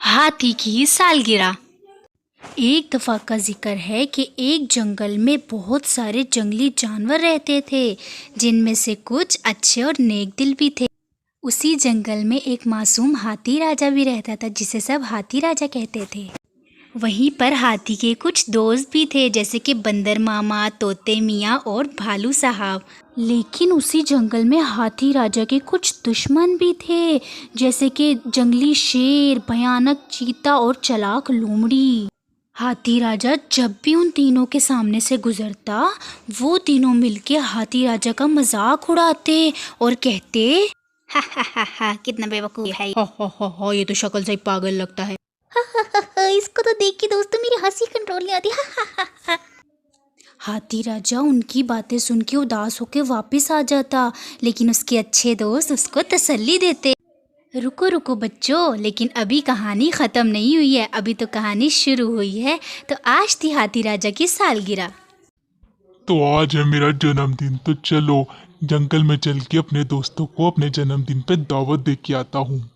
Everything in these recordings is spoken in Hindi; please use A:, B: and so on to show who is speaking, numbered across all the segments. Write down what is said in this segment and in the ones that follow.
A: हाथी की सालगिरह। एक दफ़ा का जिक्र है कि एक जंगल में बहुत सारे जंगली जानवर रहते थे, जिनमें से कुछ अच्छे और नेक दिल भी थे। उसी जंगल में एक मासूम हाथी राजा भी रहता था, जिसे सब हाथी राजा कहते थे। वहीं पर हाथी के कुछ दोस्त भी थे, जैसे कि बंदर मामा, तोते मियाँ और भालू साहब। लेकिन उसी जंगल में हाथी राजा के कुछ दुश्मन भी थे, जैसे कि जंगली शेर, भयानक चीता और चालाक लोमड़ी। हाथी राजा जब भी उन तीनों के सामने से गुजरता, वो तीनों मिलके हाथी राजा का मजाक उड़ाते और कहते, हा हा हा हा, कितना बेवकूफ है, हा हा हा हा, ये तो शक्ल से ही पागल लगता है, इसको तो देख के दोस्तों मेरी हंसी कंट्रोल नहीं आती, हा हा हा हा। हाथी राजा उनकी बातें सुन के उदास होकर वापस आ जाता, लेकिन उसके अच्छे दोस्त उसको तसल्ली देते। रुको रुको बच्चों, लेकिन अभी कहानी ख़त्म नहीं हुई है, अभी तो कहानी शुरू हुई है। तो आज थी हाथी राजा की सालगिरह।
B: तो आज है मेरा जन्मदिन, तो चलो जंगल में चल के अपने दोस्तों को अपने जन्मदिन पे दावत दे के आता हूँ।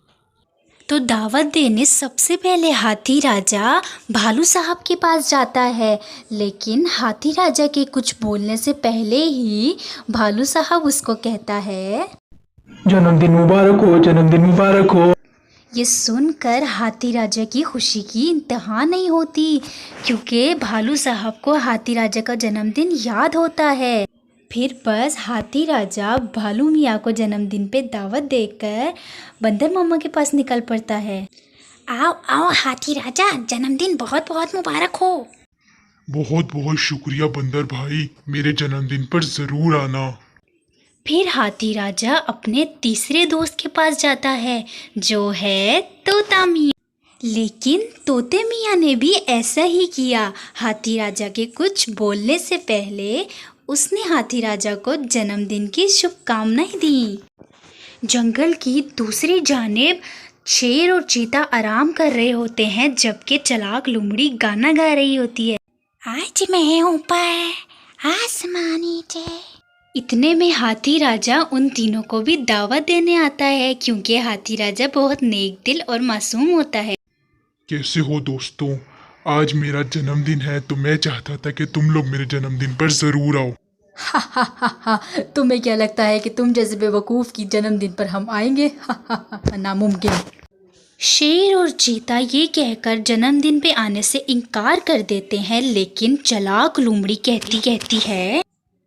A: तो दावत देने सबसे पहले हाथी राजा भालू साहब के पास जाता है, लेकिन हाथी राजा के कुछ बोलने से पहले ही भालू साहब उसको कहता है,
C: जन्मदिन मुबारक हो, जन्मदिन मुबारक हो।
A: ये सुनकर हाथी राजा की खुशी की इंतहा नहीं होती, क्योंकि भालू साहब को हाथी राजा का जन्मदिन याद होता है। फिर बस हाथी राजा भालू मियाँ को जन्मदिन पे दावत देकर बंदर मामा के पास निकल पड़ता है। आओ आओ हाथी राजा, जन्मदिन बहुत बहुत मुबारक हो।
B: बहुत बहुत शुक्रिया बंदर भाई, मेरे जन्मदिन पर जरूर आना।
A: फिर हाथी राजा अपने तीसरे दोस्त के पास जाता है, जो है तोता मियाँ। लेकिन तोते मियाँ ने भी ऐसा ही किया। हाथी राजा के कुछ बोलने से पहले उसने हाथी राजा को जन्मदिन की शुभकामनाएं दी। जंगल की दूसरी जानिब शेर और चीता आराम कर रहे होते हैं, जबकि चालाक लोमड़ी गाना गा रही होती है, आज मैं ऊपर आसमान नीचे। इतने में हाथी राजा उन तीनों को भी दावत देने आता है, क्योंकि हाथी राजा बहुत नेक दिल और मासूम होता है।
B: कैसे हो दोस्तों? आज मेरा जन्मदिन है, तो मैं चाहता था कि तुम लोग मेरे जन्मदिन पर जरूर आओ।
A: हा हा हा हा, तुम्हें क्या लगता है कि तुम जैसे बेवकूफ़ की जन्मदिन पर हम आएंगे? हा हा हा, नामुमकिन। शेर और चीता ये कहकर जन्मदिन पे आने से इनकार कर देते हैं, लेकिन चालाक लोमड़ी कहती है,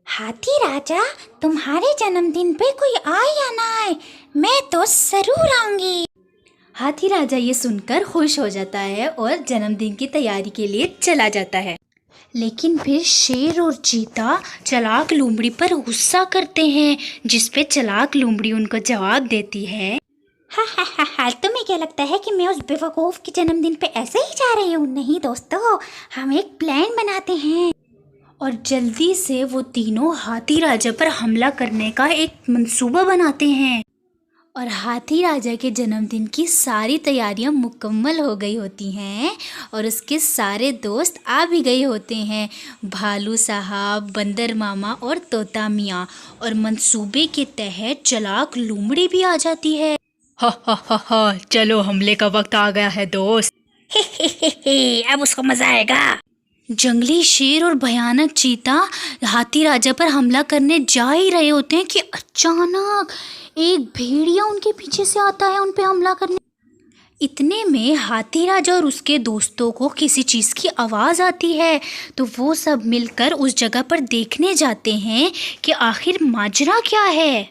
A: हाथी राजा, तुम्हारे जन्मदिन पे कोई आए या ना आए, मैं तो जरूर आऊंगी। हाथी राजा ये सुनकर खुश हो जाता है और जन्मदिन की तैयारी के लिए चला जाता है। लेकिन फिर शेर और चीता चालाक लोमड़ी पर गुस्सा करते हैं, जिस पे चालाक लोमड़ी उनको जवाब देती है, हा हा हा हा, तुम्हें क्या लगता है कि मैं उस बेवकूफ़ के जन्मदिन पे ऐसे ही जा रही हूँ? नहीं दोस्तों, हम एक प्लान बनाते हैं। और जल्दी से वो तीनों हाथी राजा पर हमला करने का एक मंसूबा बनाते हैं। और हाथी राजा के जन्मदिन की सारी तैयारियां मुकम्मल हो गई होती हैं और उसके सारे दोस्त आ भी गए होते हैं, भालू साहब, बंदर मामा और तोता मियाँ। और मंसूबे के तहत चालाक लोमड़ी भी आ जाती है। हा हा हा हा, चलो हमले का वक्त आ गया है दोस्त। हे हे हे हे, अब उसको मजा आएगा। जंगली शेर और भयानक चीता हाथी राजा पर हमला करने जा ही रहे होते हैं कि अचानक एक भेड़िया उनके पीछे से आता है उन पे हमला करने। इतने में हाथी राजा और उसके दोस्तों को किसी चीज़ की आवाज़ आती है, तो वो सब मिलकर उस जगह पर देखने जाते हैं कि आखिर माजरा क्या है।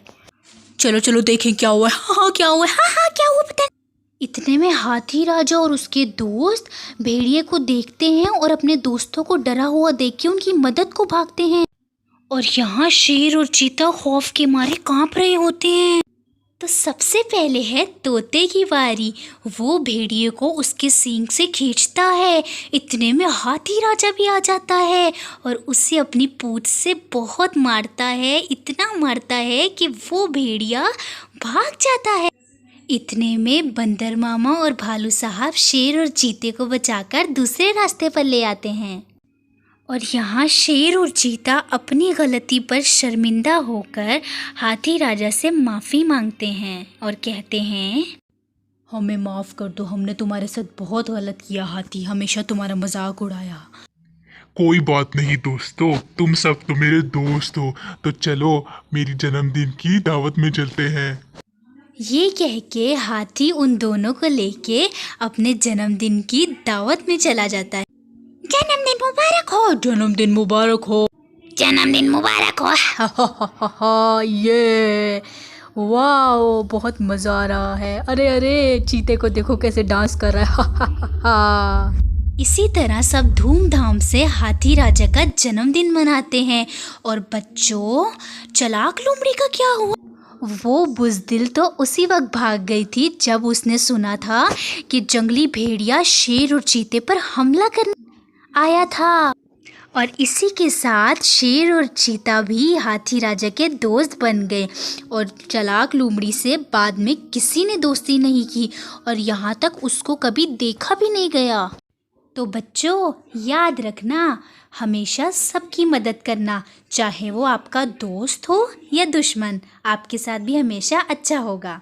A: चलो चलो देखें क्या हुआ है, हाँ क्या हुआ है, हाँ हाँ क्या हुआ पता नहीं। इतने में हाथी राजा और उसके दोस्त भेड़िए को देखते हैं और अपने दोस्तों को डरा हुआ देख के उनकी मदद को भागते हैं। और यहाँ शेर और चीता खौफ के मारे कांप रहे होते हैं। तो सबसे पहले है तोते की बारी। वो भेड़िए को उसके सींग से खींचता है। इतने में हाथी राजा भी आ जाता है और उसे अपनी पूंछ से बहुत मारता है, इतना मारता है कि वो भेड़िया भाग जाता है। इतने में बंदर मामा और भालू साहब शेर और चीते को बचाकर दूसरे रास्ते पर ले आते हैं। और यहाँ शेर और चीता अपनी गलती पर शर्मिंदा होकर हाथी राजा से माफ़ी मांगते हैं और कहते हैं, हमें माफ़ कर दो, हमने तुम्हारे साथ बहुत गलत किया हाथी, हमेशा तुम्हारा मजाक उड़ाया।
B: कोई बात नहीं दोस्तों, तुम सब तो मेरे दोस्त हो, तो चलो मेरी जन्मदिन की दावत में चलते हैं।
A: ये कह के हाथी उन दोनों को लेके अपने जन्मदिन की दावत में चला जाता है। जन्मदिन मुबारक हो, जन्मदिन मुबारक हो, जन्मदिन मुबारक हो। ये वाओ, बहुत मज़ा आ रहा है। अरे अरे, चीते को देखो कैसे डांस कर रहा है। इसी तरह सब धूमधाम से हाथी राजा का जन्मदिन मनाते हैं। और बच्चों, चालाक लोमड़ी का क्या हुआ? वो बुज़दिल तो उसी वक्त भाग गई थी जब उसने सुना था कि जंगली भेड़िया शेर और चीते पर हमला करने आया था। और इसी के साथ शेर और चीता भी हाथी राजा के दोस्त बन गए और चालाक लोमड़ी से बाद में किसी ने दोस्ती नहीं की और यहाँ तक उसको कभी देखा भी नहीं गया। तो बच्चों, याद रखना, हमेशा सबकी मदद करना, चाहे वो आपका दोस्त हो या दुश्मन, आपके साथ भी हमेशा अच्छा होगा।